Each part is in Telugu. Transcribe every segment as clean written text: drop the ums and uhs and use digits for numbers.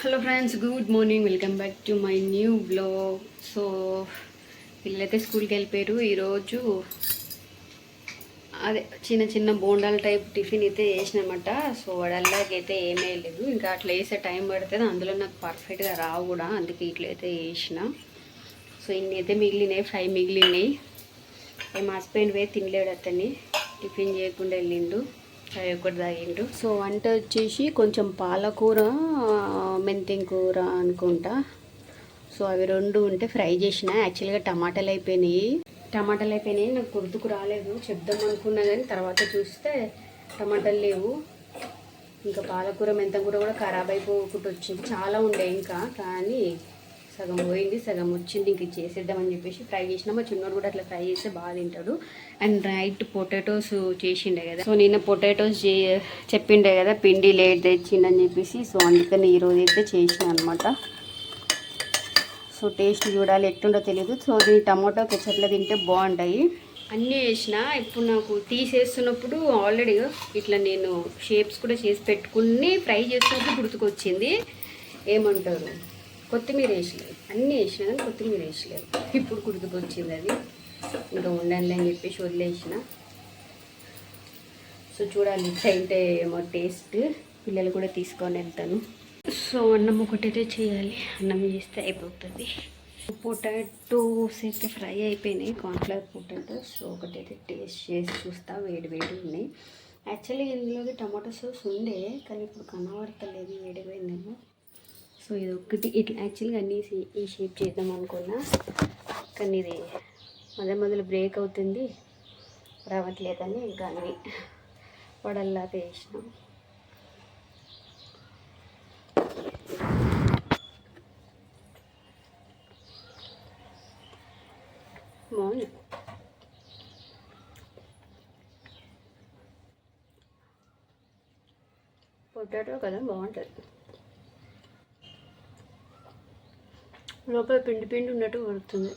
Hello friends, good morning. Welcome back to my new blog. So వీళ్ళైతే స్కూల్కి వెళ్ళిపోయారు. ఈరోజు అదే చిన్న చిన్న బోండాల టైప్ టిఫిన్ అయితే వేసినమాట. సో వడల్లాగైతే ఏమీ లేదు, ఇంకా అట్లా వేసే టైం పడుతుంది. అందులో నాకు పర్ఫెక్ట్గా రావు కూడా, అందుకే ఇట్లయితే వేసిన. సో ఇన్ని అయితే మిగిలినాయి, 5 మిగిలినాయి. మా హస్బెండ్ పోయి తినలేడు, అతన్ని టిఫిన్ చేయకుండా వెళ్ళిండు, చాయ్ ఒకటి తాగిండు. సో వంట వచ్చేసి కొంచెం పాలకూర మెంతెం కూర అనుకుంటా. సో అవి రెండు ఉంటే ఫ్రై చేసిన. యాక్చువల్గా టమాటాలు అయిపోయినాయి, నాకు గుర్తుకు రాలేదు, చెప్దాం అనుకున్నా కానీ తర్వాత చూస్తే టమాటాలు లేవు. ఇంకా పాలకూర మెంతం కూర కూడా ఖరాబ్ అయిపోకుండా వచ్చింది. చాలా ఉండే ఇంకా, కానీ సగం పోయింది, సగం వచ్చింది. ఇంక చేసేద్దామని చెప్పేసి ఫ్రై చేసినా. మా చిన్నోడు కూడా అట్లా ఫ్రై చేస్తే బాగా తింటాడు. అండ్ రైట్ పొటాటోస్ చేసిండే కదా, సో నేను పొటాటోస్ చెప్పిండే కదా పిండి లేట్ తెచ్చిండని చెప్పేసి. సో అందుకని ఈరోజు అయితే చేసిన అనమాట. సో టేస్ట్ చూడాలి ఎట్లుండో తెలియదు. సో దీని టమాటో కెచప్లో తింటే బాగుంటాయి. అన్నీ వేసిన. ఇప్పుడు నాకు తీసేస్తున్నప్పుడు ఆల్రెడీ ఇట్లా నేను షేప్స్ కూడా చేసి పెట్టుకుని ఫ్రై చేస్తున్నప్పుడు గుర్తుకొచ్చింది. ఏమంటారు, కొత్తిమీర వేసలేదు. అన్నీ వేసిన కానీ కొత్తిమీర వేసలేదు. ఇప్పుడు గుర్తుకొచ్చింది అది. ఇంకా ఉండాలి అని చెప్పేసి వదిలేసిన. సో చూడాలి ఇట్లయితే ఏమో టేస్ట్. పిల్లలు కూడా తీసుకొని వెళ్తాను. సో అన్నం ఒకటైతే చేయాలి, అన్నం చేస్తే అయిపోతుంది. పొటాటోస్ అయితే ఫ్రై అయిపోయినాయి, కార్న్ఫ్లవర్ పొటాటోస్. సో ఒకటైతే టేస్ట్ చేసి చూస్తా, వేడి వేడి ఉన్నాయి. యాక్చువల్లీ ఇందులోకి టమాటో సాస్ ఉండే, కానీ ఇప్పుడు కనబడతలేదు, వేడిపోయిందేమో. సో ఇది ఒకటి ఇట్లా యాక్చువల్గా అన్నీ ఈ షేప్ చేద్దాం అనుకున్నా, కానీ ఇది మొదలు బ్రేక్ అవుతుంది, రావట్లేదని ఇంకా అన్నీ వడల్లాగా వేసినాం. బాగుంది. పొటాటో కదా బాగుంటుంది. లోపల పిండి పిండి ఉన్నట్టు పడుతుంది.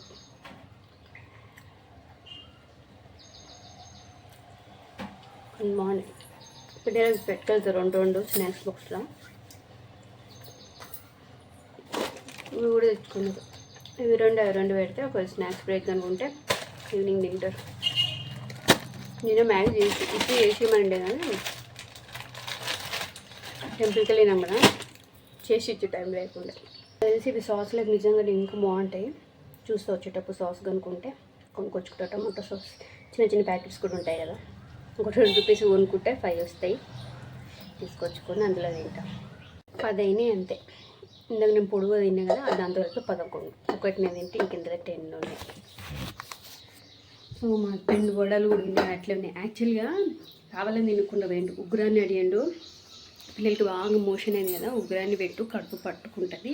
బాగుంది. పిల్లలకి పెట్టుకెళ్తారు రెండు స్నాక్స్ బాక్స్లో. ఇవి కూడా తెచ్చుకున్నారు. ఇవి రెండు పెడితే ఒక స్నాక్స్ బ్రేక్ అనుకుంటే ఈవినింగ్ తింటారు. నేను మ్యాగీ చేసి ఇప్పుడు చేసేయమండే కానీ టెంపుల్కి వెళ్ళినాం కదా, చేసి ఇచ్చే టైం లేకుండా. తెలిసి ఇవి సాస్లకు నిజంగా ఇంకా బాగుంటాయి. చూస్తూ వచ్చేటప్పుడు సాస్ కనుక్కుంటే కొనుక్కొచ్చుకుంటా. టమాటో సాస్ చిన్న చిన్న ప్యాకెట్స్ కూడా ఉంటాయి కదా, ఒక 20 రూపీస్ కొనుక్కుంటే 5 వస్తాయి. తీసుకొచ్చుకొని అందులో తింటా. 10 అయినాయి అంతే. ఇందాక నేను పొడుగు తిన్నా కదా, దాంతో కలిపి 11. ఒకటి నేను తింటే ఇంకెందులో 10 ఉన్నాయి. సో మా హస్బెండ్ వడలు కూడా ఉన్నాయి, అట్లే ఉన్నాయి. యాక్చువల్గా కావాలని తినకుండా వేయండు, ఉగ్రాన్ని అడిగాడు. పిల్లలకి బాగా మోషన్ అయింది కదా, ఉగ్రాన్ని పెట్టు, కడుపు పట్టుకుంటుంది,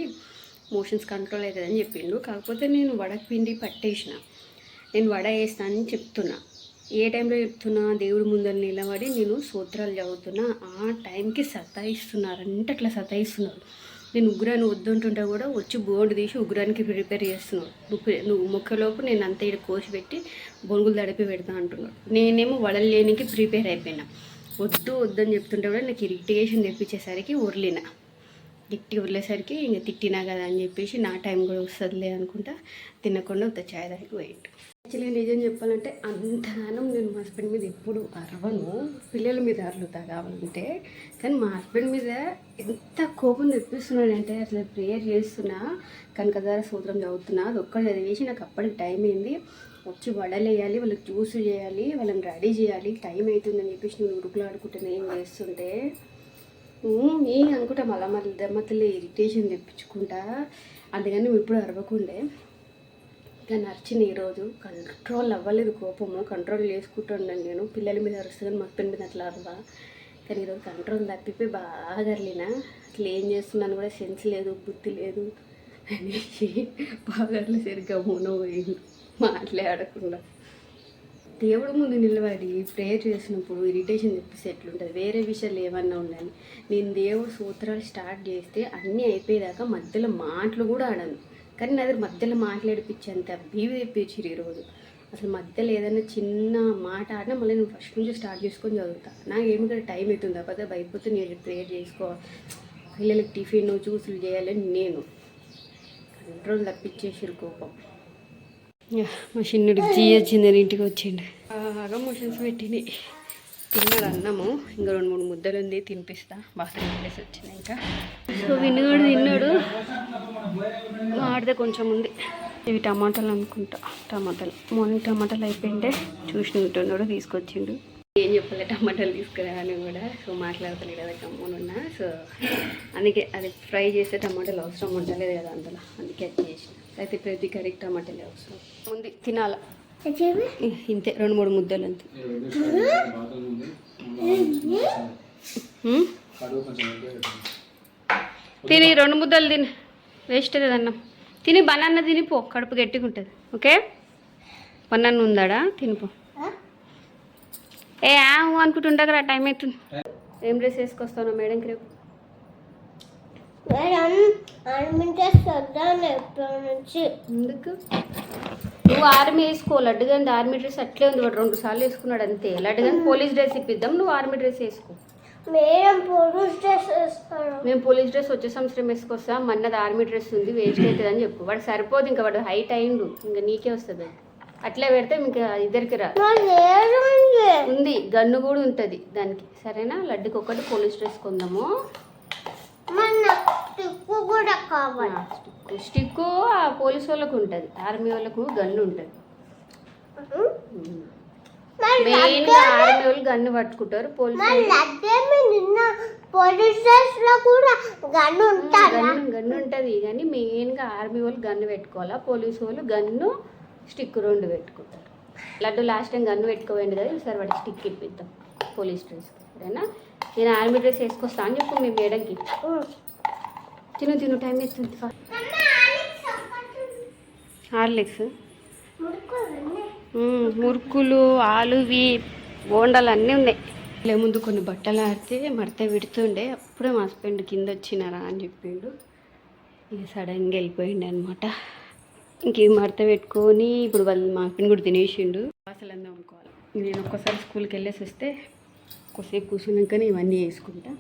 మోషన్స్ కంట్రోల్ అవుతుంది అని చెప్పిండు. కాకపోతే నేను వడకు పిండి పట్టేసిన. నేను వడ వేస్తానని చెప్తున్నా. ఏ టైంలో చెప్తున్నా, దేవుడి ముందర నిలబడి నేను సూత్రాలు చదువుతున్నా. ఆ టైంకి సతాయిస్తున్నారంటే అట్లా సతాయిస్తున్నారు. నేను ఉగ్రాన్ని వద్దుంటుంటే కూడా వచ్చి బోర్డు తీసి ఉగ్రానికి ప్రిపేర్ చేస్తున్నాడు. నువ్వు మొక్కలోపు నేను అంతా ఇక్కడ కోసి పెట్టి బొరుగులు తడిపి పెడతా అంటున్నాడు. నేనేమో వడలు లేనికి ప్రిపేర్ అయిపోయినా. వద్దని చెప్తుంటే కూడా నాకు ఇరిటేషన్ తెప్పించేసరికి ఉర్లిన. ఉర్లేసరికి ఇంక తిట్టినా కదా అని చెప్పేసి నా టైం కూడా వస్తుందిలే అనుకుంటా తినకుండా ఒక ఛాయ్ తాగి పోయిండు. యాక్చువల్గా నిజం చెప్పాలంటే అంతగానం నేను మా హస్బెండ్ మీద ఎప్పుడు అరవను, పిల్లల మీద అరులుతా కావాలంటే. కానీ మా హస్బెండ్ మీద ఎంత కోపం తెప్పిస్తున్నాడంటే, అసలు ప్రేయర్ చేస్తున్నా, కనకదార సూత్రం చదువుతున్నా, అది ఒక్కటి చదివేసి నాకు అప్పటికి టైం అయింది. వచ్చి వడలు వేయాలి, వాళ్ళకి జ్యూస్ చేయాలి, వాళ్ళని రెడీ చేయాలి, టైం అవుతుందని చెప్పేసి నేను ఉరుకులు ఆడుకుంటున్నా. ఏం చేస్తుంటే అనుకుంటా మళ్ళీ దమ్మతల్లి ఇరిటేషన్ తెప్పించుకుంటా. అందుకని నువ్వు ఇప్పుడు అరవకుండే. కానీ అరిచిన ఈరోజు కంట్రోల్ అవ్వలేదు, కోపము కంట్రోల్ చేసుకుంటున్నాను. నేను పిల్లల మీద అరుస్తాను, మా హస్బెండ్ మీద అట్లా అరవా. కానీ ఈరోజు కంట్రోల్ తప్పిపోయి బాగా అరలినా. అట్లా ఏం చేస్తున్నాను కూడా సెన్స్ లేదు, బుద్ధి లేదు అనేసి బాగా అట్లా సరిగ్గా పోయింది, మాట్లాడకుండా. దేవుడు ముందు నిలబడి ప్రేయర్ చేసినప్పుడు ఇరిటేషన్ తెప్పిస్తే ఎట్లుంటుంది. వేరే విషయాలు ఏమన్నా ఉండాలి. నేను దేవుడు సూత్రాలు స్టార్ట్ చేస్తే అన్నీ అయిపోయేదాకా మధ్యలో మాటలు కూడా ఆడను. కానీ నా దగ్గర మధ్యలో మాట్లాడిపించేంత బీవి తెప్పించారు ఈరోజు. అసలు మధ్యలో ఏదైనా చిన్న మాట ఆడినా మళ్ళీ నేను ఫస్ట్ నుంచి స్టార్ట్ చేసుకొని చదువుతా. నాకేమి ఇక్కడ టైం అవుతుంది, అప్పుడు అయిపోతే నేను ప్రేయర్ చేసుకో పిల్లలకి టిఫిన్ జ్యూసులు చేయాలని నేను కంట్రోల్ తప్పించేసారు కోపం. మా చిన్నుడికి జీ వచ్చిందని ఇంటికి వచ్చిండు. బాగా మోషన్స్ పెట్టినాయి. తిన్నాడు అన్నము, ఇంకా 2-3 ముద్దలు ఉంది, తినిపిస్తా. బాత్రూమ్ వెళ్ళేసి వచ్చినాయి ఇంకా. సో విన్ను కూడా తిన్నాడు. ఆడితే కొంచెం ఉంది. ఇవి టమాటాలు అనుకుంటా, టమాటాలు మార్నింగ్ టమాటాలు అయిపోయింటే చూసినట్టున్నాడు, తీసుకొచ్చిండు. ఏం చెప్పలే టమాటాలు తీసుకురా అని కూడా. సో మాట్లాడతలేదు కదా కమ్మునున్నా. సో అందుకే అది ఫ్రై చేస్తే టమాటాలు అవసరం ఉండలేదు కదా అందులో, అందుకే అది చేసిన. అయితే ప్రతి కర్రీకి టమాటాలు అవసరం ఉంది, తినాల. ఇంతే 2-3 ముద్దలు అంతే. తిని 2 ముద్దలు తిని, వేస్ట్ లేదు అన్నం. తిని బనాన్న తినిపో, కడుపు గట్టిగా ఉంటుంది. ఓకే, బనాన్న ఉందాడా, తినిపో. అనుకుంటుండగా టైం అవుతుంది. ఏం డ్రెస్ వేసుకొస్తాను మేడంకి రేపు? ఎందుకు నువ్వు ఆర్మీ వేసుకో, లడ్డు కానీ ఆర్మీ డ్రెస్ అట్లే ఉంది. వాడు 2 సార్లు వేసుకున్నాడు అంతే. లడ్డు కానీ పోలీస్ డ్రెస్ ఇప్పిద్దాం, నువ్వు ఆర్మీ డ్రెస్ వేసుకో. మేము పోలీస్ డ్రెస్ వచ్చే సంవత్సరం వేసుకొస్తాం. మన్నది ఆర్మీ డ్రెస్ ఉంది, వేస్ట్ అవుతుంది అని చెప్పు. వాడు సరిపోదు, ఇంకా వాడు హైట్ అయిండు, ఇంకా నీకే వస్తుంది. అట్లే పెడితే ఇంకా ఇద్దరికి రా ఉంది. గన్ను కూడా ఉంటుంది దానికి, సరేనా? లడ్డుకి ఒకటి పోలీస్ డ్రెస్ కొందాము. స్టిక్కు పోలీస్ వాళ్ళకు ఉంటుంది, ఆర్మీ వాళ్ళకు గన్ను ఉంటుంది. మెయిన్గా ఆర్మీ వాళ్ళు గన్ను పట్టుకుంటారు, గన్ను ఉంటుంది. కానీ మెయిన్గా ఆర్మీ వాళ్ళు గన్ను పెట్టుకోవాలా, పోలీసు వాళ్ళు గన్ను స్టిక్ 2 పెట్టుకుంటారు. లడ్డు లాస్ట్ టైం గన్ను పెట్టుకోవండి కదా, ఈసారి వాడికి స్టిక్ ఇప్పిద్దాం పోలీస్ డ్రెస్, సరేనా? నేను ఆర్మీ డ్రెస్ వేసుకొస్తా అని చెప్పు మీ మేడంకి. తిను టైం ఇస్తుంది. హార్లిక్స్, మురుకులు, ఆలువి, బోండాలు అన్నీ ఉన్నాయి. ఇలా ముందు కొన్ని బట్టలు ఆడితే మడత పెడుతుండే, అప్పుడే మా హస్బెండ్ కింద వచ్చినారా అని చెప్పిండు. ఇక సడన్గా వెళ్ళిపోయిండు అనమాట. ఇంక మడత పెట్టుకొని ఇప్పుడు మా హస్బెండ్ కూడా తినేసిండు. అసలు అందరూ అనుకోవాలి. నేను ఒక్కసారి స్కూల్కి వెళ్ళేసి వస్తే కొద్దిసేపు కూర్చున్నాకనే ఇవన్నీ వేసుకుంటా.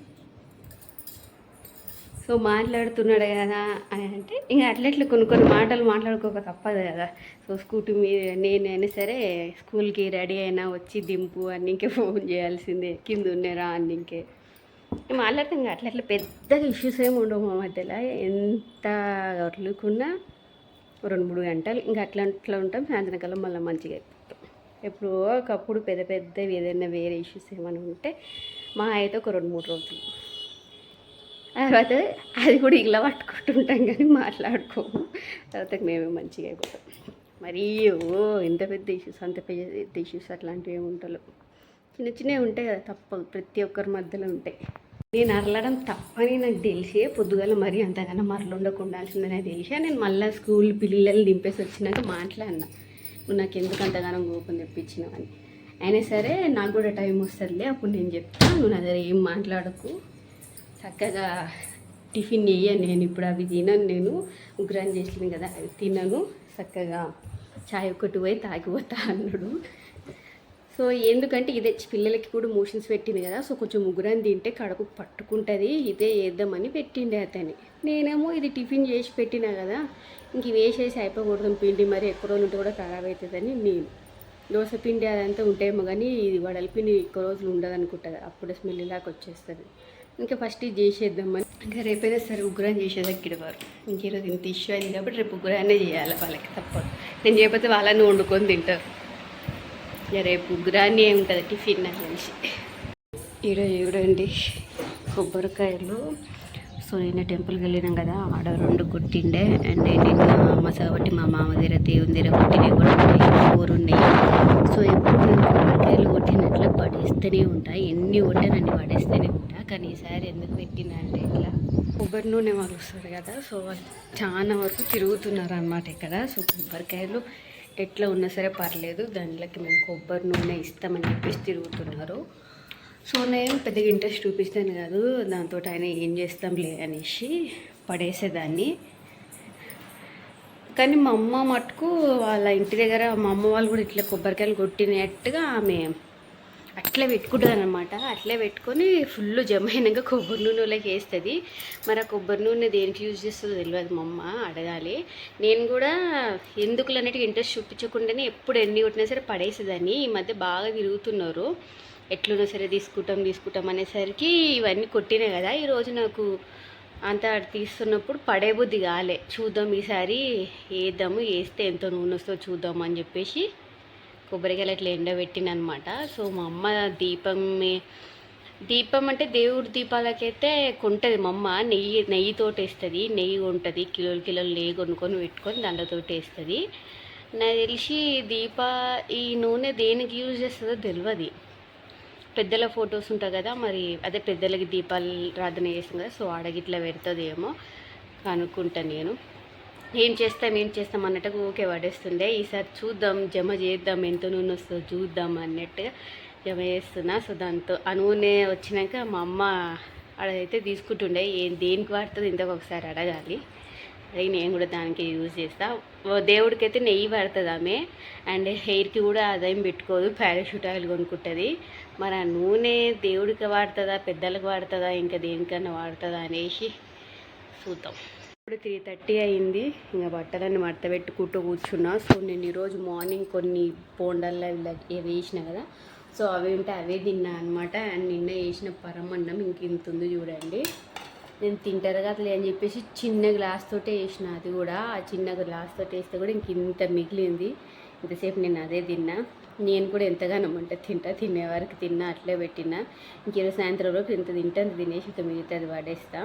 సో మాట్లాడుతున్నాడు కదా అని అంటే ఇంకా అట్లెట్లు కొన్ని మాటలు మాట్లాడుకోక తప్పదు కదా. సో స్కూటీ మీద నేనైనా సరే స్కూల్కి రెడీ అయినా వచ్చి దింపు అని ఇంకే ఫోన్ చేయాల్సిందే, కింద ఉన్నారా అని ఇంకే మాట్లాడితే ఇంకా అట్లా పెద్దగా ఇష్యూస్ ఏమి ఉండవు మా మధ్యలో. ఎంత వదులుకున్నా 2-3 గంటలు ఇంకా అట్లా ఉంటాం. సాయంత్రకాలం మళ్ళీ మంచిగా అయిపోతాం. ఎప్పుడో ఒకప్పుడు పెద్దవి ఏదైనా వేరే ఇష్యూస్ ఏమైనా ఉంటే మా అయితే ఒక 2-3 రోజులు, తర్వాత అది కూడా ఇలా పట్టుకుంటుంటాం కానీ మాట్లాడుకోము. తర్వాత మేమే మంచిగా అయిపోతాం. మరీ ఎంత పెద్ద ఇష్యూస్, అంత పెద్ద ఇష్యూస్ అట్లాంటివి ఏమి ఉంటాయి. చిన్నవి ఉంటాయి కదా, తప్పదు, ప్రతి ఒక్కరి మధ్యలో ఉంటాయి. నేను అరలడం తప్పని నాకు తెలిసే పొద్దుగాల మరీ అంతగానో మరలు ఉండకుండాల్సిందనే తెలిసా. నేను మళ్ళీ స్కూల్ పిల్లలు దింపేసి వచ్చినాక మాట్లాడినా, నువ్వు నాకు ఎందుకు అంతగానో కోపం తెప్పించినావు అని. అయినా సరే నాకు కూడా టైం వస్తుందిలే, అప్పుడు నేను చెప్తాను, నువ్వు నా దగ్గర ఏం మాట్లాడకు, చక్కగా టిఫిన్ చెయ్యను. నేను ఇప్పుడు అవి తినను, నేను ఉగ్రాన్ని చేసినాను కదా అవి తినను, చక్కగా చాయ్ ఒకటి పోయి తాగిపోతా అన్నాడు. సో ఎందుకంటే ఇదే పిల్లలకి కూడా మోషన్స్ పెట్టింది కదా, సో కొంచెం ఉగ్రాన్ని తింటే కడుపు పట్టుకుంటుంది, ఇదే వేద్దామని పెట్టిండే అతని. నేనేమో ఇది టిఫిన్ చేసి పెట్టినా కదా, ఇంక వేసేసి అయిపోకూడదు పిండి, మరి ఎక్కువ రోజులు ఉంటే కూడా ఖరాబ్ అవుతుందని నేను. దోశ పిండి అదంతా ఉంటాయేమో కానీ ఇది వడల పిండి ఎక్కువ రోజులు ఉండదు అనుకుంటుంది, అప్పుడే స్మెల్ ఇలాగ వచ్చేస్తుంది. ఇంకా ఫస్ట్ ఇది చేసేద్దామని. ఇంకా రేపైనా సరే ఉగ్రాన్ని చేసేదక్కడ వారు. ఇంక ఈరోజు ఇంత ఇష్యూ అయింది కాబట్టి రేపు ఉగ్రాన్నే చేయాలి వాళ్ళకి, తప్పదు. నేను చేయకపోతే వాళ్ళని వండుకొని తింటారు. ఇక రేపు ఉగ్రాన్ని ఉంటుంది టిఫిన్ అనేసి. ఈరోజు చూడండి కొబ్బరికాయలు. సో నేను టెంపుల్కి వెళ్ళినాం కదా, ఆడ 2 కొట్టిండే. అండ్ నిన్న మసాబట్టి మా మామ దగ్గర దేవుని దగ్గర కొట్టినవి కూడా 4 ఉన్నాయి. సో ఎప్పుడు నేను కొబ్బరికాయలు కొట్టినట్లు పడేస్తూనే ఉంటా, ఎన్ని కొట్టానని పడేస్తూనే ఉంటా. కానీ ఈసారి ఎందుకు పెట్టినా అంటే ఇట్లా కొబ్బరి నూనె వాళ్ళు వస్తారు కదా, సో వాళ్ళు చాలా వరకు తిరుగుతున్నారు అన్నమాట ఇక్కడ. సో కొబ్బరికాయలు ఎట్లా ఉన్నా సరే పర్లేదు, దాంట్లోకి మేము కొబ్బరి నూనె ఇస్తామని చెప్పేసి తిరుగుతున్నారు. సో నేను పెద్దగా ఇంట్రెస్ట్ చూపిస్తాను కాదు, దాంతో ఆయన ఏం చేస్తాంలే అనేసి పడేసేదాన్ని. కానీ మా అమ్మ మటుకు వాళ్ళ ఇంటి దగ్గర మా అమ్మ వాళ్ళు కూడా ఇట్లా కొబ్బరికాయలు కొట్టినట్టుగా ఆమె అట్లే పెట్టుకుంటుంది అనమాట. అట్లే పెట్టుకొని ఫుల్ జమ అయినాక కొబ్బరి నూనెలోకి వేస్తుంది. మరి ఆ కొబ్బరి నూనె దేనికి యూజ్ చేస్తుందో తెలియదు, మా అమ్మ అడగాలి. నేను కూడా ఎందుకులు అన్నట్టుగా ఇంట్రెస్ట్ చూపించకుండానే ఎప్పుడు ఎన్ని కొట్టినా సరే పడేసేదాన్ని. ఈ మధ్య బాగా తిరుగుతున్నారు, ఎట్లున్నా సరే తీసుకుంటాం అనేసరికి ఇవన్నీ కొట్టినాయి కదా. ఈరోజు నాకు అంత తీస్తున్నప్పుడు పడేబుద్ధి కాలే. చూద్దాం ఈసారి వేద్దాము, వేస్తే ఎంతో నూనె వస్తుందో చూద్దాం అని చెప్పేసి కొబ్బరికాయలు అట్లా ఎండబెట్టినమాట. సో మా అమ్మ దీపం అంటే దేవుడి దీపాలకైతే కొంటుంది మా అమ్మ. నెయ్యితోటి వేస్తుంది, నెయ్యి ఉంటుంది, కిలోలు నెయ్యి కొనుక్కొని పెట్టుకొని దాంట్తో వేస్తుంది. నాకు తెలిసి ఈ నూనె దేనికి యూజ్ చేస్తుందో తెలియదు. పెద్దల ఫొటోస్ ఉంటాయి కదా, మరి అదే పెద్దలకి దీపాలు రాధన చేస్తాం కదా, సో ఆడగిట్లా పెడుతుందేమో కనుక్కుంటా నేను. ఏం చేస్తాం అన్నట్టుగా ఓకే పడేస్తుండే. ఈసారి చూద్దాం, జమ చేద్దాం, ఎంత నూనె వస్తుందో చూద్దాం అన్నట్టుగా జమ చేస్తున్నా. సో దాంతో ఆ నూనె వచ్చినాక మా అమ్మ అడగైతే తీసుకుంటుండే. దేనికి వాడుతుంది ఇంతకు ఒకసారి అడగాలి. అది నేను కూడా దానికి యూజ్ చేస్తాను. దేవుడికి అయితే నెయ్యి పడుతుంది ఆమె, అండ్ హెయిర్కి కూడా అదేం పెట్టుకోదు, పారాషూట్ ఆయిల్ కొనుక్కుంటుంది. మరి ఆ నూనె దేవుడికి వాడుతుందా, పెద్దలకు వాడుతుందా, ఇంకా దేనికన్నా వాడుతుందా అనేసి చూద్దాం. ఇప్పుడు 3:30 అయింది. ఇంకా బట్టలన్నీ మడత పెట్టుకుంటూ కూర్చున్నా. సో నేను ఈరోజు మార్నింగ్ కొన్ని బోండాల్లో వేసిన కదా, సో అవి ఉంటే అవే తిన్నా అనమాట. అండ్ నిన్న వేసిన పరమన్నం ఇంక ఇంత ఉంది చూడండి. నేను తింటారు కదా అని చెప్పేసి చిన్న గ్లాస్ తోటే వేసిన. అది కూడా ఆ చిన్న గ్లాస్ తోటి వేస్తే కూడా ఇంక ఇంత మిగిలింది. ఇంతసేపు నేను అదే తిన్నా. నేను కూడా ఎంతగానో అంటే తినే వరకు తిన్నా, అట్లే పెట్టినా. ఇంకేదో సాయంత్రం లోపు ఎంత తింటే అంత తినేసి ఇంత మిగతా అది పడేస్తా.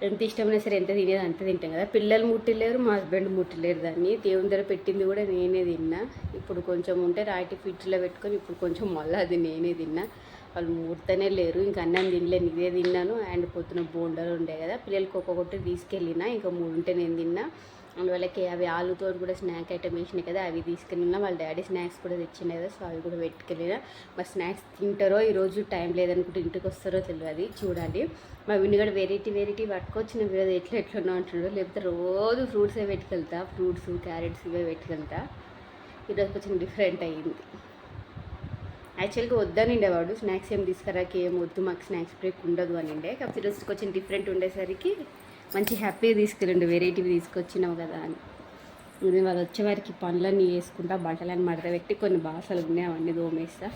ఎంత ఇష్టమైనా సరే ఎంత తినేది అంత తింటాం కదా. పిల్లలు ముట్టిలేరు, మా హస్బెండ్ ముట్టిలేరు దాన్ని. దేవుని దగ్గర పెట్టింది కూడా నేనే తిన్నా. ఇప్పుడు కొంచెం ఉంటే రాయిటి ఫ్రిడ్జ్లో పెట్టుకొని ఇప్పుడు కొంచెం మళ్ళీ అది నేనే తిన్నా. వాళ్ళు ముడతనే లేరు. ఇంక అన్నం తినలేను, ఇదే తిన్నాను. అండ్ పొద్దున బోండాలు ఉండే కదా, పిల్లలకి ఒక్కొక్కటి తీసుకెళ్ళిన. ఇంకా 3 ఉంటే నేను తిన్నా. అండ్ వాళ్ళకి అవి ఆలుతో కూడా స్నాక్ ఐటమ్ వేసినాయి కదా, అవి తీసుకెళ్ళినా. వాళ్ళ డాడీ స్నాక్స్ కూడా తెచ్చినాయి కదా, సో అవి కూడా పెట్టుకెళ్ళినా. మరి స్నాక్స్ తింటారో, ఈరోజు టైం లేదనుకుంటే ఇంటికి వస్తారో తెలియదు, చూడాలి. మా వినిగడ వెరైటీ పట్టుకొచ్చిన వివిధ ఎట్లా అంటున్నాడు. లేకపోతే రోజు ఫ్రూట్సే పెట్టుకెళ్తా, ఫ్రూట్స్ క్యారెట్స్ ఇవే పెట్టుకెళ్తా. ఈరోజు కొంచెం డిఫరెంట్ అయ్యింది. యాక్చువల్గా వద్దనిండేవాడు, స్నాక్స్ ఏం తీసుకురాకి, ఏం వద్దు మాకు స్నాక్స్ బ్రేక్ ఉండదు అని ఉండే. కాకపోతే ఈరోజు కొంచెం డిఫరెంట్ ఉండేసరికి మంచి హ్యాపీగా తీసుకెళ్ళండి, వెరైటీవి తీసుకొచ్చినావు కదా అని. నేను వాళ్ళు వచ్చేవారికి పనులన్నీ వేసుకుంటా, బట్టలన్నీ మడత పెట్టి కొన్ని బాసలు ఉన్నాయి అవన్నీ దోమేస్తా.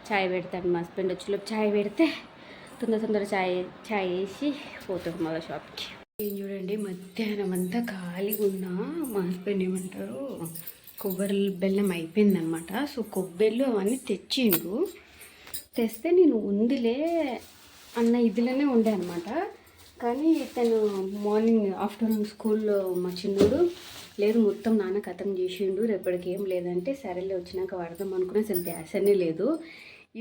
చాయ్ పెడతాను, మా హస్బెండ్ వచ్చేలోపు చాయ్ పెడితే తొందర చాయ్ వేసి పోతాం మళ్ళీ షాప్కి. ఏం చూడండి, మధ్యాహ్నం అంతా ఖాళీగా ఉన్నా. మా హస్బెండ్ ఏమంటారు, కొబ్బరి బెల్లం అయిపోయిందనమాట. సో కొబ్బరిలు అవన్నీ తెస్తే నేను ఉందిలే అన్న ఇదిలోనే ఉండే అనమాట. కానీ తను ఆఫ్టర్నూన్ స్కూల్లో మా చిన్నోడు లేదు, మొత్తం నాన్న కథం చేసిండు, రేపటికి ఏం లేదంటే సరేలే వచ్చినాక వాడదాం అనుకున్నా. అసలు ధ్యాసనే లేదు.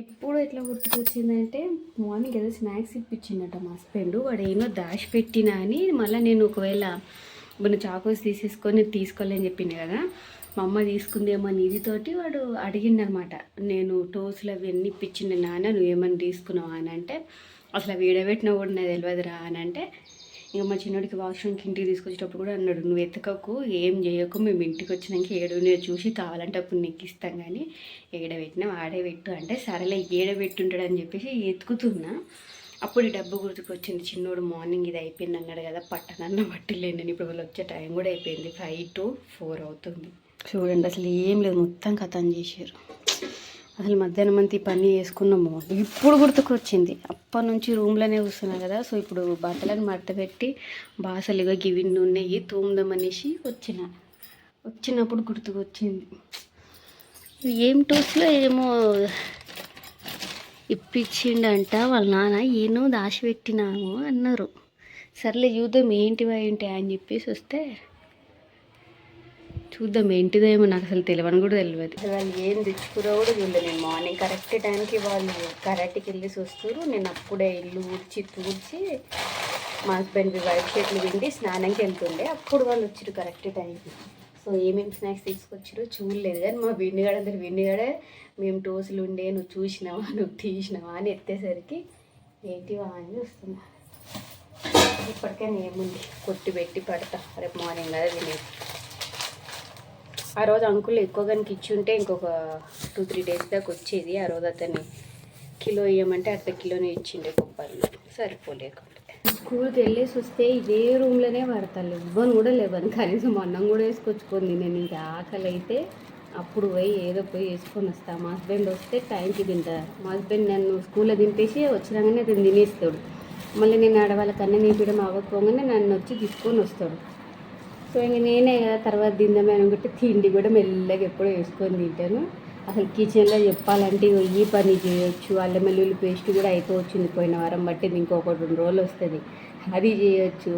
ఇప్పుడు ఎట్లా గుర్తుకొచ్చిందంటే, మార్నింగ్ ఏదో స్నాక్స్ ఇప్పించిందట మా హస్బెండ్. వాడు ఏమో దాచిపెట్టినా అని మళ్ళీ నేను ఒకవేళ మన చాకోస్ తీసుకోలేని చెప్పింది కదా, మా అమ్మ తీసుకుందేమో నీదితోటి వాడు అడిగిండనమాట. నేను టోస్లు అవన్నీ ఇప్పించింది నాన్న, నువ్వేమన్నా తీసుకున్నావా అని అంటే, అసలు వీడబెట్టినా కూడా నాకు తెలియదురా అని అంటే, ఇంకా మా చిన్నోడికి వాష్రూమ్కి ఇంటికి తీసుకొచ్చేటప్పుడు కూడా అన్నాడు, నువ్వు ఎత్తకకు, ఏం చేయకు, మేము ఇంటికి వచ్చినాక నేను చూసి కావాలంటే అప్పుడు నీకు ఇస్తాం, కానీ ఏడబెట్టినా ఆడబెట్టు అంటే సరేలే ఏడబెట్టుంటాడు అని చెప్పేసి ఎత్తుకుతున్నా. అప్పుడు డబ్బు గుర్తుకొచ్చింది. చిన్నోడు మార్నింగ్ ఇది అయిపోయింది అన్నాడు కదా, పట్టనన్న పట్టిలేండి. ఇప్పుడు వాళ్ళు వచ్చే టైం కూడా అయిపోయింది, 5 to 4 అవుతుంది. చూడండి అసలు ఏం లేదు, మొత్తం కథం చేశారు. అసలు మధ్యాహ్నం అంతా ఈ పని చేసుకున్నాము, ఇప్పుడు గుర్తుకొచ్చింది. అప్పటి నుంచి రూమ్లోనే కూర్చున్నా కదా. సో ఇప్పుడు బట్టలను మడత పెట్టి బాసలుగా గివిన్ని ఉన్నాయి తోముదామనేసి వచ్చినప్పుడు గుర్తుకొచ్చింది. ఏం టోస్ట్లో ఏమో ఇప్పించిండంట వాళ్ళ నాన్న, ఏనో దాచిపెట్టినాము అన్నారు. సర్లే చూద్దాం ఏంటివా ఏంటి అని చెప్పేసి వస్తే చూద్దాం ఏంటిదో ఏమో, నాకు అసలు తెలియని కూడా తెలియదు. వాళ్ళు ఏం తెచ్చుకురో కూడా చూడలేదు. నేను మార్నింగ్ కరెక్ట్ టైంకి వాళ్ళు కరాటికి వెళ్ళేసి వస్తారు. నేను అప్పుడే ఇల్లు తూడ్చి మా హస్బెండ్ వైట్ షర్ట్లు విండి స్నానంకి వెళ్తుండే. అప్పుడు వాళ్ళు వచ్చారు కరెక్ట్ టైంకి. సో ఏమేమి స్నాక్స్ తీసుకొచ్చారో చూడలేదు. కానీ మా విన్నిగాడే మేము టోసులు ఉండే, నువ్వు చూసినావా, నువ్వు తీసినావా అని ఎత్తేసరికి ఏంటివా అని వస్తున్నా. ఇప్పటికైనా ఏముంది, కొట్టి పెట్టి పడతా, రేపు మార్నింగ్ కదా వినేది. ఆ రోజు అంకుల్ ఎక్కువగానికి ఇచ్చి ఉంటే ఇంకొక 2-3 డేస్ దాకా వచ్చేది. ఆ రోజు అతన్ని కిలో ఇవ్వమంటే అర్ధ కిలోనే ఇచ్చిండే కొబ్బరి, సరిపోలేకుండా. స్కూల్కి వెళ్ళేసి వస్తే ఇదే రూమ్లోనే పడతాను, ఇవ్వను కూడా లేవని, కనీసం అన్నం కూడా వేసుకొచ్చుకొని నేను ఇంకా ఆకలి అయితే అప్పుడు పోయి ఏదో పోయి వేసుకొని వస్తాను. మా హస్బెండ్ వస్తే టైంకి తింటారు. మా హస్బెండ్ నన్ను స్కూల్లో దింపేసి వచ్చినాగానే అతను తినేస్తాడు. మళ్ళీ నేను ఆడవాళ్ళకి అన్నం తినిపించడం అవ్వకపోగానే నన్ను వచ్చి తీసుకొని వస్తాడు. సో ఇంక నేనే కదా తర్వాత తిందామే అనుకుంటే తిండి కూడా మెల్లగా ఎప్పుడో వేసుకొని తింటాను. అసలు కిచెన్లో చెప్పాలంటే ఈ పని చేయొచ్చు, అల్లం వెల్లుల్లి పేస్ట్ కూడా అయిపోవచ్చింది పోయిన వారం బట్టి, ఇంకొక 2 రోజులు వస్తుంది, అది చేయొచ్చు.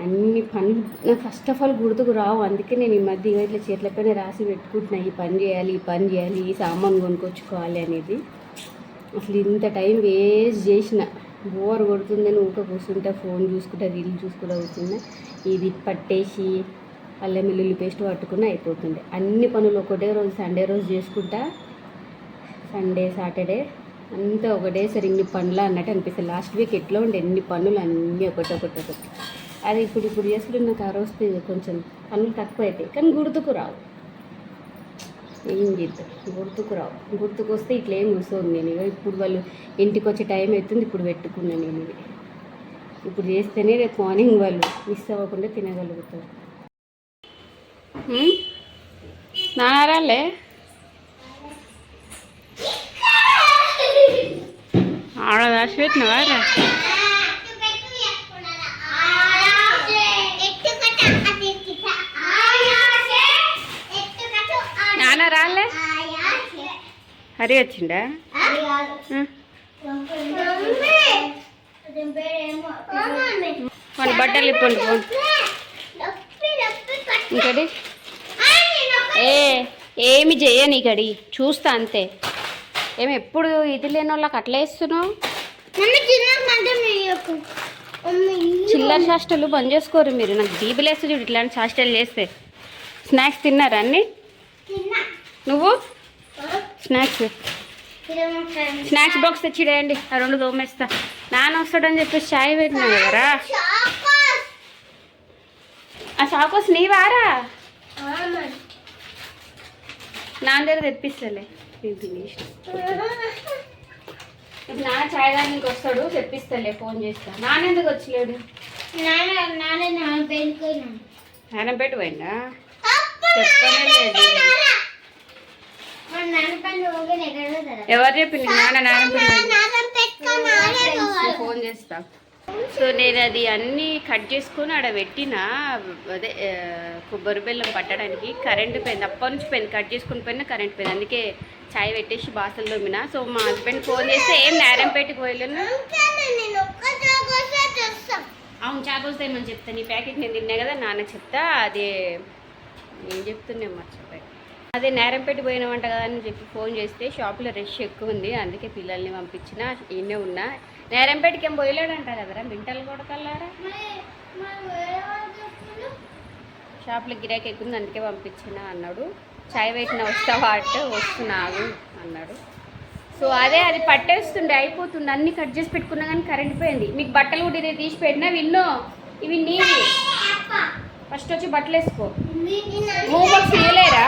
అన్ని పనులు నాకు ఫస్ట్ ఆఫ్ ఆల్ గుర్తుకు రావు. అందుకే నేను ఈ మధ్య ఇట్లా చేతులపైన రాసి పెట్టుకుంటున్నా, ఈ పని చేయాలి, ఈ పని చేయాలి, ఈ సామాన్ కొనుక్కొచ్చుకోవాలి అనేది. అసలు ఇంత టైం వేస్ట్ చేసిన, బోర్ కొడుతుందని ఊక కూర్చుంటా, ఫోన్ చూసుకుంటా, రీల్ చూసుకుంటా కూర్చున్నా. ఇది పట్టేసి అల్లం వెల్లుల్లి పేస్ట్ పట్టుకుని అయిపోతుండే. అన్ని పనులు ఒకటే రోజు సండే రోజు చేసుకుంటా, సండే సాటర్డే అంతా ఒకటే సరి ఇన్ని పనులు అన్నట్టు అనిపిస్తుంది. లాస్ట్ వీక్ ఎట్లా ఉండే ఎన్ని పనులు అన్నీ ఒకటి. అది ఇప్పుడు చేసుకుంటే నాకు ఆ రోజు కొంచెం పనులు తక్కువ అవుతాయి, కానీ గుర్తుకు రావు. ఏం చేద్దాం, గుర్తుకు రావు. గుర్తుకు వస్తే ఇట్లా ఏం కూర్చోను నేను. ఇప్పుడు వాళ్ళు ఇంటికి వచ్చే టైం అవుతుంది, ఇప్పుడు పెట్టుకున్నాను నేను. ఇది ఇప్పుడు చేస్తేనే రేపు మార్నింగ్ వాళ్ళు మిస్ అవ్వకుండా తినగలుగుతారు. నారాలే ఆడ దాచి పెట్టినవా రా? నాన్న రాలే, హరి వచ్చిండా? మన బట్టలు ఇప్పండి పోండి. ఇంకడి ఏమి చెయ్యని ఇకడి చూస్తా అంతే. ఏమి ఎప్పుడు ఇది లేని వాళ్ళకి అట్లా వేస్తున్నావు? చిల్లర చేష్టలు బంద్ చేసుకోరు మీరు. నాకు బీబులేస్తే చూడు ఇట్లాంటి చేష్టలు చేస్తే. స్నాక్స్ తిన్నారా అన్ని? నువ్వు స్నాక్స్ బాక్స్ తెచ్చిడేయండి, ఆ 2 తోమేస్తా. నాన్న వస్తాడని చెప్పేసి చాయ్ పెట్టినా కదరా. ఆ చాకోస్ నీవారా? నాన్న దగ్గర తెప్పిస్తలే. నాన్న చాయ్ దానికి వస్తాడు, తెప్పిస్తలే, ఫోన్ చేస్తా. నాన్న ఎందుకు వచ్చలేడు? నాన్న పెట్టి పోయిందా? చెప్పనే లేదు. ఎవరు చెప్పింది? నాన్న ఫోన్ చేస్తా. సో నేను అది అన్నీ కట్ చేసుకొని ఆడ పెట్టిన, అదే కొబ్బరి బెల్లం పట్టడానికి. కరెంటు పోయింది, అప్పటి నుంచి పోయింది. కట్ చేసుకుని పోయినా కరెంట్ పోయింది, అందుకే చాయ్ పెట్టేసి బాసలు తోమిన. సో మా హస్బెండ్ ఫోన్ చేస్తే ఏం నారాయణపేటకి పోయలేను. అవును చాకోస్ ఏమని చెప్తాను, ఈ ప్యాకెట్ నేను తిన్నా కదా నాన్న చెప్తా. అదే ఏం చెప్తున్నాం మర్చిపోయి. అదే నారాయణపేట పోయినామంట కదా అని చెప్పి ఫోన్ చేస్తే షాప్లో రష్ ఎక్కువ ఉంది, అందుకే పిల్లల్ని పంపించిన. ఈయనే ఉన్నా. నారాయణపేటకి ఏం పోయలేడంట కదరా, మింటలు కొడకల్లారా. షాప్లో గిరాకీ ఎక్కువ ఉంది, అందుకే పంపించిన అన్నాడు. చాయ్ పెట్టిన వస్తావా అంటే వస్తున్నావు అన్నాడు. సో అదే అది పట్టేస్తుండే, అయిపోతుంది. అన్నీ కట్ చేసి పెట్టుకున్నా కానీ కరెంట్ పోయింది. మీకు బట్టలు కూడా ఇది తీసి పెట్టినా విన్నో, ఇవి నీవి. ఫస్ట్ వచ్చి బట్టలు వేసుకో. హోంవర్క్ చేయలేరా?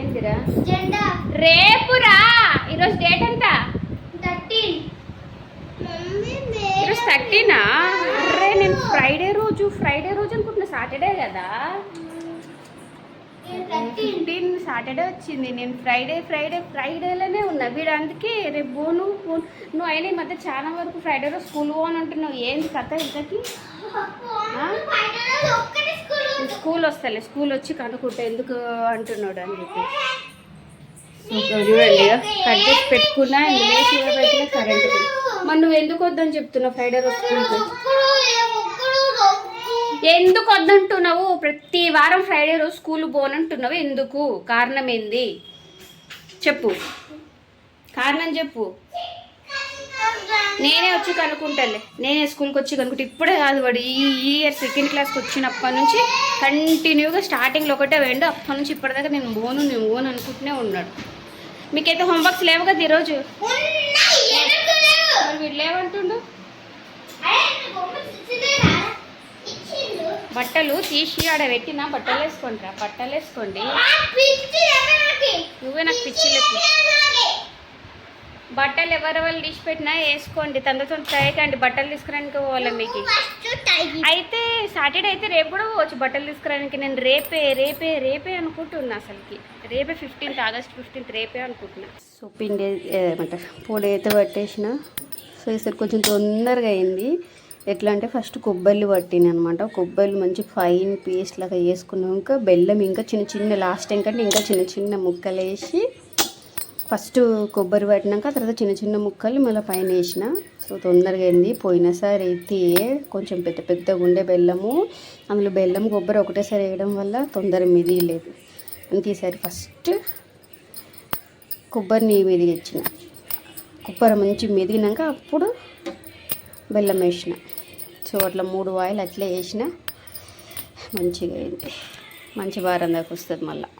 ఏంటిరా రేపురా? ఈరోజు డేట్ ఎంత? 13. ఈరోజు 13ఆ? అరే నేను ఫ్రైడే రోజు అనుకుంటున్నా, సాటర్డే కదా. 15 సాటర్డే వచ్చింది. నేను ఫ్రైడేలోనే ఉన్నా. వీడు అందుకే రేపు పోను. నువ్వు అయినా ఈ మధ్య చాలా వరకు ఫ్రైడే రోజు స్కూల్ పోను అంటున్నావు. ఏంది కథ ఇంతకి? స్కూల్ వస్తలే, స్కూల్ వచ్చి కనుక్కుంటా ఎందుకు అంటున్నాడు అని చెప్పి. చూడండి కట్ చేసి పెట్టుకున్నా, లేచి పెట్టినా కరెంట్. మరి నువ్వు ఎందుకు వద్దని చెప్తున్నావు ఫ్రైడే రోజు స్కూల్కి? ఎందుకు వద్దంటున్నావు? ప్రతి వారం ఫ్రైడే రోజు స్కూల్ పోనంటున్నావు ఎందుకు? కారణం ఏంది చెప్పు, కారణం చెప్పు. నేనే వచ్చి కనుక్కుంటాలే, నేనే స్కూల్కి వచ్చి కనుక్కుంటా. ఇప్పుడే కాదు, వాడు ఈ ఇయర్ 2nd క్లాస్కి వచ్చినప్పటి నుంచి కంటిన్యూగా స్టార్టింగ్లో ఒకటే వేయండు. అప్పటి నుంచి ఇప్పటిదాకా నేను పోను అనుకుంటూనే ఉన్నాడు. మీకైతే హోంవర్క్స్ లేవు కదా ఈరోజు? మరి వీళ్ళు ఏమంటుండు? బట్టలు తీసి ఆడ పెట్టినా బట్టలు వేసుకోండి, బట్టలు వేసుకోండి. నువ్వే నాకు పిచ్చి లేదు. బట్టలు ఎవరెవరు తీసి పెట్టినా వేసుకోండి, తొందరతో చేయకండి. బట్టలు తీసుకురానికి పోవాలి మీకు. అయితే సాటర్డే అయితే రేపు కూడా పోవచ్చు బట్టలు తీసుకురానికి. నేను రేపే అనుకుంటున్నా. అసలుకి రేపే 15th ఆగస్ట్ 15th రేపే అనుకుంటున్నా. సో పిండి ఏమంటారు పొడి అయితే పట్టేసిన. సో ఈసారి కొంచెం తొందరగా అయింది. ఎట్లా అంటే ఫస్ట్ కొబ్బరి పట్టిన అనమాట. కొబ్బరి మంచి ఫైన్ పేస్ట్ లాగా వేసుకున్నాక బెల్లం ఇంకా చిన్న లాస్ట్ ఏంటంటే ఇంకా చిన్న ముక్కలు వేసి ఫస్ట్ కొబ్బరి పట్టినాక తర్వాత చిన్న ముక్కలు మళ్ళీ పైన వేసిన. సో తొందరగా అయింది. పోయినసారి అయితే కొంచెం పెద్దగా ఉండే బెల్లము, అందులో బెల్లం కొబ్బరి ఒకటేసారి వేయడం వల్ల తొందర మెదియలేదు. అందుకే ఈసారి ఫస్ట్ కొబ్బరిని మెదిగించిన. కొబ్బరి మంచి మెదిగినాక అప్పుడు బెల్లం వేసిన. సో అట్లా 3 వాయిలు అట్లే వేసిన. మంచిగా అయింది. మంచి వారం దాకా వస్తుంది. మళ్ళీ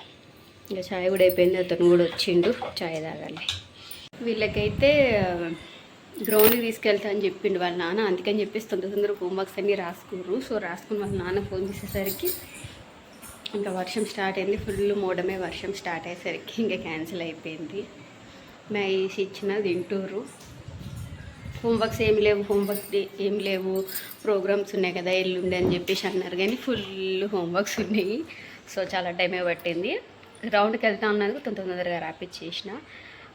ఇంకా చాయ్ కూడా అయిపోయింది. అతను కూడా వచ్చిండు, చాయ్ తాగాలి. వీళ్ళకైతే గ్రౌండ్కి తీసుకెళ్తా అని చెప్పిండు వాళ్ళ నాన్న. అందుకని చెప్పేసి తొందర హోంవర్క్స్ అన్నీ రాసుకున్నారు. సో రాసుకుని వాళ్ళ నాన్న ఫోన్ చేసేసరికి ఇంకా వర్షం స్టార్ట్ అయింది. ఫుల్ మోడమే వర్షం స్టార్ట్ అయ్యేసరికి ఇంకా క్యాన్సిల్ అయిపోయింది. మ్యాగీస్ ఇచ్చిన తింటూరు. హోంవర్క్స్ ఏం లేవు ప్రోగ్రామ్స్ ఉన్నాయి కదా ఎల్లుండి అని చెప్పేసి అన్నారు. కానీ ఫుల్ హోంవర్క్స్ ఉన్నాయి. సో చాలా టైమే పట్టింది. గ్రౌండ్కి వెళ్తా ఉన్నాను, తొందరగా రాపిచ్చేసిన.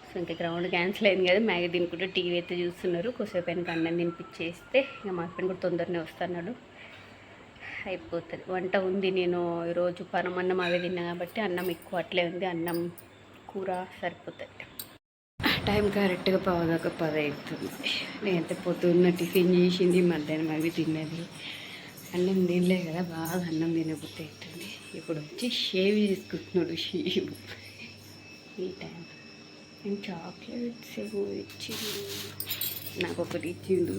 సో ఇంకా గ్రౌండ్ క్యాన్సిల్ అయింది కదా. మ్యాగీ తినుకుంటూ టీవీ అయితే చూస్తున్నారు. కొద్దిసేపు అయినా అన్నం తినిపించేస్తే ఇంకా మా హస్బెండ్ కూడా తొందరనే వస్తున్నాడు, అయిపోతుంది. వంట ఉంది. నేను ఈరోజు పరమన్నం అవే తిన్నా కాబట్టి అన్నం ఎక్కువ అట్లే ఉంది. అన్నం కూర సరిపోతుంది. టైం కరెక్ట్గా 10 అవుతుంది. నేనైతే పొద్దున్న టిఫిన్ చేసింది, మధ్యాహ్నం అవి తిన్నది. అన్నం తినలే కదా, బాగా అన్నం తినబుద్ధి అవుతుంది. ఇప్పుడు వచ్చి షేవ్ చేసుకుంటున్నాడు. షేవ్ ఈ టైం నేను చాక్లెట్స్ ఏమో ఇచ్చిండు, నాకు ఒకటి ఇచ్చిండు.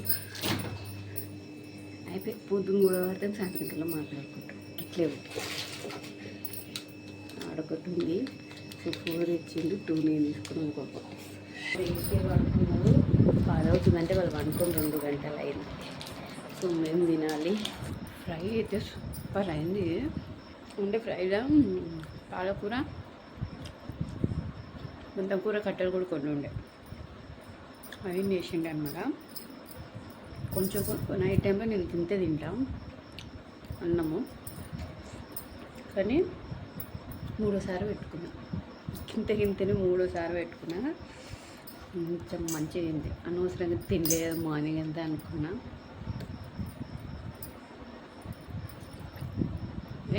అయిపోయి పొద్దున్న కూడా పడతాం, సాయంత్రం కల్లా మాట్లాడుకుంటాం. ఇట్లే ఉంటుంది. ఆడొకటి ఉంది. సో 4 ఇచ్చిండు, 2 నేను తీసుకుని ఇంకొకటి. రేపే పడుకున్నారు. 10 అవుతుందంటే వాళ్ళు పడుకొని 2 గంటలు అయింది. సో మేము తినాలి. ఫ్రై అయితే సూపర్ అయింది. ఉండే ఫ్రైలో పాలకూర, గుంతకూర కట్టెలు కూడా కొన్ని ఉండే అవి వేసిండే అనమాట. కొంచెం నైట్ టైంలో నేను తింటాం అన్నము, కానీ 3వ సారి పెట్టుకున్నా. గింతనే 3వ సారి పెట్టుకున్నా. కొంచెం మంచిగా అయింది. అనవసరంగా తినలేదు మార్నింగ్ అంతా అనుకున్నా.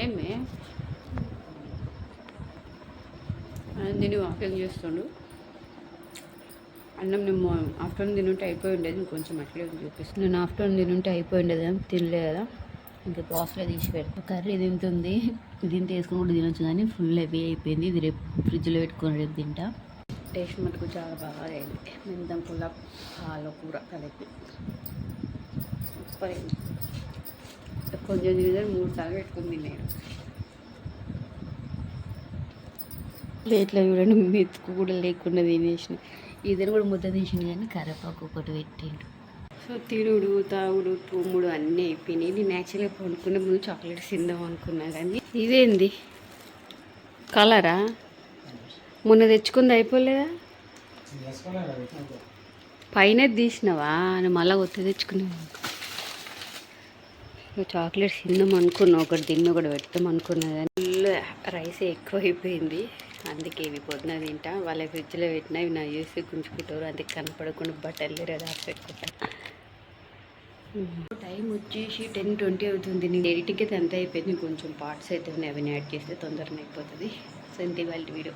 ఏమే నేను వాకింగ్ చేస్తుండు. అన్నం నేను ఆఫ్టర్నూన్ తినుంటే అయిపోయి ఉండేది. కొంచెం అట్లే చూపిస్తాను. నేను ఆఫ్టర్నూన్ తినుంటే అయిపోయి ఉండేది అని తినలే కదా. ఇంకా బాక్స్లో తీసి పెడతా. కర్రీ తింటుంది, దీంతో వేసుకొని కూడా తినొచ్చు, కానీ ఫుల్ హెవీ అయిపోయింది. ఇది రేపు ఫ్రిడ్జ్లో పెట్టుకొని రేపు తింటా. టేస్ట్ మటుకు చాలా బాగా అయింది. మెంతం పుల్ల పాలకూర కలిపి సూపర్ అయింది. కొంచెం తినేది 3 సార్లు పెట్టుకుని తిన్నాను. ప్లేట్లో చూడండి, మెతుకు కూడా లేకుండా తినేసిన. ఇదని కూడా ముద్ద తీసింది, కానీ కరివేపాకు ఒకటి పెట్టిండు. సో తినుడు తాగుడు తుమ్ముడు అన్నీ అయిపోయినాయి. నేను యాక్చువల్గా కొనుక్కునే ముందు చాక్లెట్స్ తిందాం అనుకున్నా, కానీ ఇదేంది కలరా? మొన్న తెచ్చుకుంది అయిపోలేదా? పైన తీసినావా? నేను మళ్ళీ ఒత్తి తెచ్చుకున్నాను. చాక్లెట్స్ తిందాం అనుకున్నా, ఒకటి తిన్న ఒకటి పెడతాం అనుకున్నా, కానీ ఫుల్ రైస్ ఎక్కువ అయిపోయింది. అందుకే ఇవి పొద్దున తింటా. వాళ్ళ ఫ్రిడ్జ్లో పెట్టినా ఇవి నా చేసి గుంజుకుంటారు. అందుకే కనపడకుండా బట్టలు రాసి పెట్టుకుంటా. టైం వచ్చేసి 10:20 అవుతుంది. నేను ఎడిటింగ్ అయితే అంత అయిపోయింది. కొంచెం పార్ట్స్ అయితే ఉన్నాయి, అవన్నీ యాడ్ చేస్తే తొందరగా అయిపోతుంది. సో ఇంత ఇవాళ వీడియో.